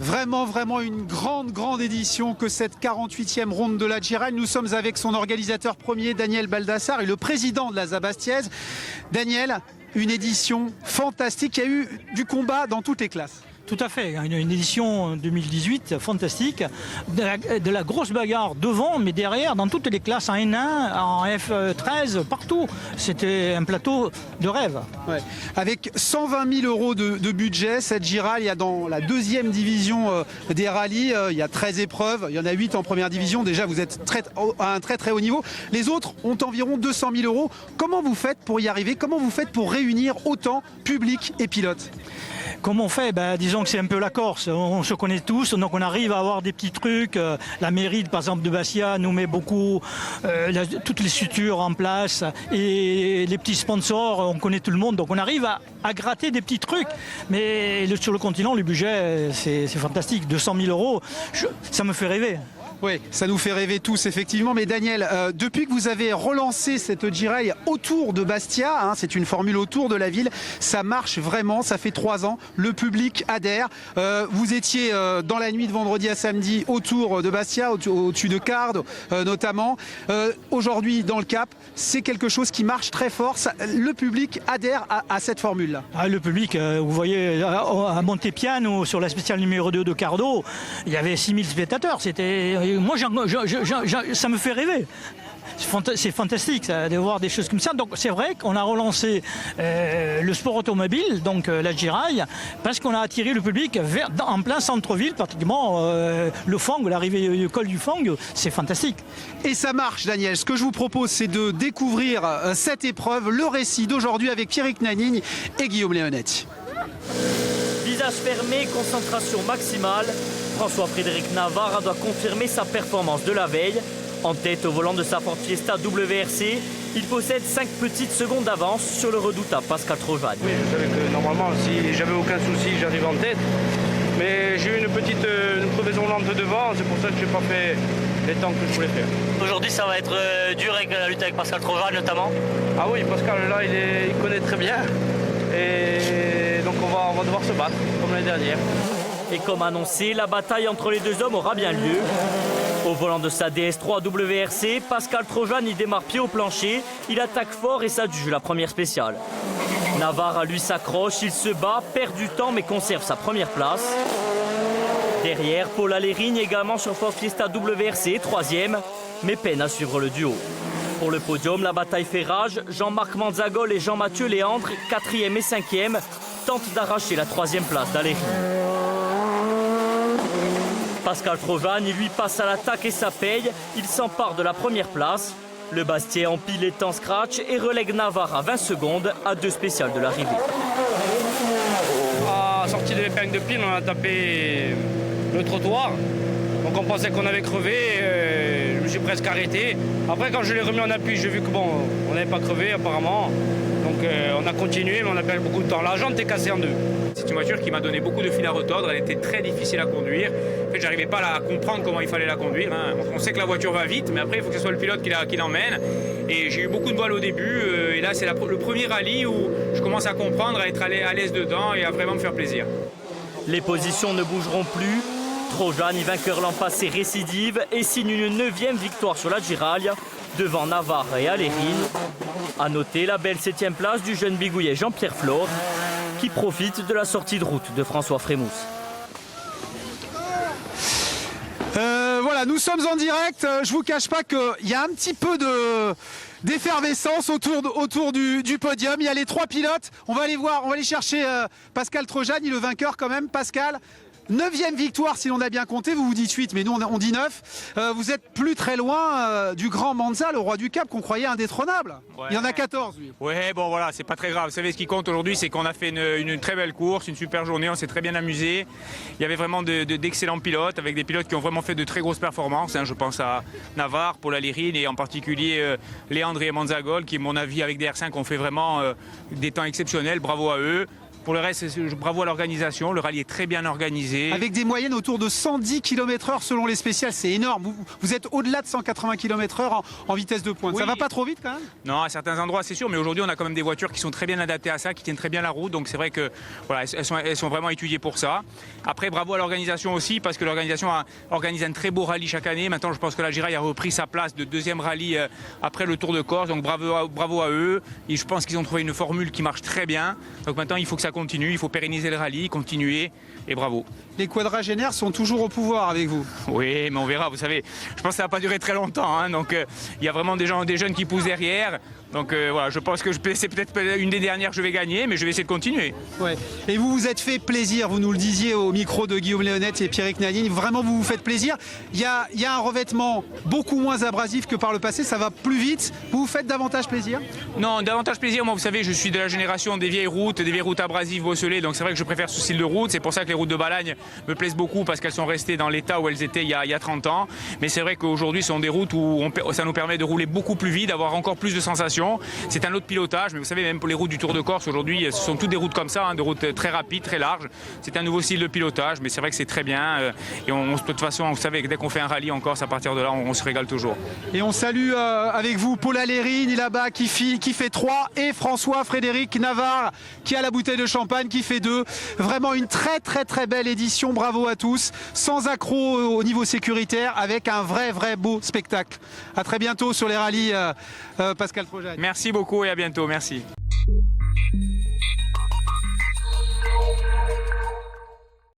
Vraiment une grande édition que cette 48e ronde de la Giraille. Nous sommes avec son organisateur premier, Daniel Baldassare, et le président de la Zabastiaise. Daniel, une édition fantastique, il y a eu du combat dans toutes les classes. Tout à fait, une édition 2018 fantastique, de la grosse bagarre devant, mais derrière, dans toutes les classes, en N1, en F13, partout. C'était un plateau de rêve. Ouais. Avec 120 000 euros de budget, cette Giraille, il y a dans la deuxième division des rallyes, il y a 13 épreuves, il y en a 8 en première division. Déjà, vous êtes à un très haut niveau. Les autres ont environ 200 000 euros. Comment vous faites pour y arriver? Comment vous faites pour réunir autant public et pilote? Comment on fait? Disons que c'est un peu la Corse, on se connaît tous, donc on arrive à avoir des petits trucs. La mairie, par exemple, de Bastia nous met beaucoup, toutes les sutures en place, et les petits sponsors, on connaît tout le monde, donc on arrive à gratter des petits trucs. Mais sur le continent, le budget, c'est fantastique, 200 000 euros, ça me fait rêver. Oui, ça nous fait rêver tous, effectivement. Mais Daniel, depuis que vous avez relancé cette Giraille autour de Bastia, hein, c'est une formule autour de la ville, ça marche vraiment, ça fait 3 ans, le public adhère. Vous étiez dans la nuit de vendredi à samedi autour de Bastia, au-dessus de Cardes notamment. Aujourd'hui, dans le Cap, c'est quelque chose qui marche très fort. Le public adhère à cette formule-là. Ah, le public, vous voyez, à Montepiano, sur la spéciale numéro 2 de Cardo, il y avait 6000 spectateurs. Moi, ça me fait rêver. C'est fantastique ça, de voir des choses comme ça. Donc c'est vrai qu'on a relancé le sport automobile, donc la Giraille, parce qu'on a attiré le public en plein centre-ville, pratiquement le Fang, l'arrivée du col du Fang, c'est fantastique. Et ça marche, Daniel. Ce que je vous propose, c'est de découvrir cette épreuve, le récit d'aujourd'hui avec Pierrick Nanigne et Guillaume Leonetti. Visage fermé, concentration maximale. François-Frédéric Navarre doit confirmer sa performance de la veille. En tête au volant de sa Ford Fiesta WRC, il possède 5 petites secondes d'avance sur le redoutable Pascal Trojan. Oui, je savais que normalement, si j'avais aucun souci, j'arrive en tête. Mais j'ai eu une crevaison lente devant, c'est pour ça que je n'ai pas fait les temps que je voulais faire. Aujourd'hui, ça va être dur avec la lutte avec Pascal Trojan notamment. Ah oui, Pascal, là, il connaît très bien. Et donc on va devoir se battre, comme l'année dernière. Et comme annoncé, la bataille entre les deux hommes aura bien lieu. Au volant de sa DS3 WRC, Pascal Trojan y démarre pied au plancher. Il attaque fort et s'adjuge la première spéciale. Navarre, à lui, s'accroche, il se bat, perd du temps mais conserve sa première place. Derrière, Paul Alérigne également sur Ford Fiesta WRC, 3e, mais peine à suivre le duo. Pour le podium, la bataille fait rage. Jean-Marc Manzagol et Jean-Mathieu Léandre, 4e et 5e, tentent d'arracher la 3e place d'Alérigne. Pascal Trojan, lui, passe à l'attaque et ça paye. Il s'empare de la première place. Le Bastien empile les temps scratch et relègue Navarre à 20 secondes à 2 spéciales de l'arrivée. À la sortie de l'épingle de pile, on a tapé le trottoir. Donc on pensait qu'on avait crevé. Je me suis presque arrêté. Après, quand je l'ai remis en appui, j'ai vu que bon, on n'avait pas crevé apparemment. Donc on a continué, mais on a perdu beaucoup de temps. La jante est cassée en 2. C'est une voiture qui m'a donné beaucoup de fil à retordre, elle était très difficile à conduire. En fait, j'arrivais pas à comprendre comment il fallait la conduire. Hein. On sait que la voiture va vite, mais après, il faut que ce soit le pilote qui l'emmène. Et j'ai eu beaucoup de voiles au début. Et là, c'est le premier rallye où je commence à comprendre, à être à l'aise dedans et à vraiment me faire plaisir. Les positions ne bougeront plus. Trojan, vainqueur l'an passé, récidive et signe une 9e victoire sur la Giraille, devant Navarre et Alérigne. A noter la belle 7e place du jeune bigouillet Jean-Pierre Flore, qui profite de la sortie de route de François Frémous. Voilà, nous sommes en direct. Je vous cache pas qu'il y a un petit peu d'effervescence autour du podium. Il y a les 3 pilotes. On va aller voir, on va aller chercher Pascal Trojan, le vainqueur quand même. Pascal, 9e victoire si l'on a bien compté, vous dites 8 mais nous on dit 9. Vous êtes plus très loin du grand Manza, le roi du Cap qu'on croyait indétrônable. Ouais. Il y en a 14 lui. Ouais, bon voilà, c'est pas très grave. Vous savez, ce qui compte aujourd'hui, c'est qu'on a fait une très belle course, une super journée, on s'est très bien amusé. Il y avait vraiment d'excellents pilotes, avec des pilotes qui ont vraiment fait de très grosses performances. Hein. Je pense à Navarre, Paul Alérigne et en particulier Léandre et Manzagol qui, à mon avis, avec des R5 ont fait vraiment des temps exceptionnels. Bravo à eux. Pour le reste, bravo à l'organisation. Le rallye est très bien organisé. Avec des moyennes autour de 110 km/h selon les spéciales, c'est énorme. Vous êtes au-delà de 180 km/h en vitesse de pointe. Oui. Ça va pas trop vite quand même? Non, à certains endroits c'est sûr, mais aujourd'hui on a quand même des voitures qui sont très bien adaptées à ça, qui tiennent très bien la route, donc c'est vrai que voilà, elles sont vraiment étudiées pour ça. Après, bravo à l'organisation aussi, parce que l'organisation organise un très beau rallye chaque année. Maintenant, je pense que la Jiraille a repris sa place de deuxième rallye après le Tour de Corse, donc bravo à eux. Et je pense qu'ils ont trouvé une formule qui marche très bien. Donc maintenant, il faut que ça continue, il faut pérenniser le rallye, continuer, et bravo. Les quadragénaires sont toujours au pouvoir avec vous. Oui, mais on verra, vous savez, je pense que ça va pas durer très longtemps, hein, donc il y a vraiment des jeunes qui poussent derrière. Donc voilà, je pense que c'est peut-être une des dernières que je vais gagner, mais je vais essayer de continuer. Ouais. Et vous vous êtes fait plaisir, vous nous le disiez au micro de Guillaume Léonette et Pierrick Nadine, vraiment vous vous faites plaisir. Il y a un revêtement beaucoup moins abrasif que par le passé, ça va plus vite, vous vous faites davantage plaisir? Non, davantage plaisir, moi vous savez, je suis de la génération des vieilles routes abrasives, bosselées, donc c'est vrai que je préfère ce style de route, c'est pour ça que les routes de Balagne me plaisent beaucoup, parce qu'elles sont restées dans l'état où elles étaient il y a 30 ans, mais c'est vrai qu'aujourd'hui ce sont des routes où ça nous permet de rouler beaucoup plus vite, d'avoir encore plus de sensations. C'est un autre pilotage, mais vous savez, même pour les routes du Tour de Corse aujourd'hui, ce sont toutes des routes comme ça, hein, des routes très rapides, très larges. C'est un nouveau style de pilotage, mais c'est vrai que c'est très bien. Et de toute façon, vous savez, dès qu'on fait un rallye en Corse, à partir de là, on se régale toujours. Et on salue avec vous Paul Allérini là-bas qui fait 3 et François-Frédéric Navarre qui a la bouteille de champagne qui fait 2. Vraiment une très belle édition, bravo à tous, sans accroc au niveau sécuritaire, avec un vrai beau spectacle. À très bientôt sur les rallyes, Pascal Trojan. Merci beaucoup et à bientôt, merci.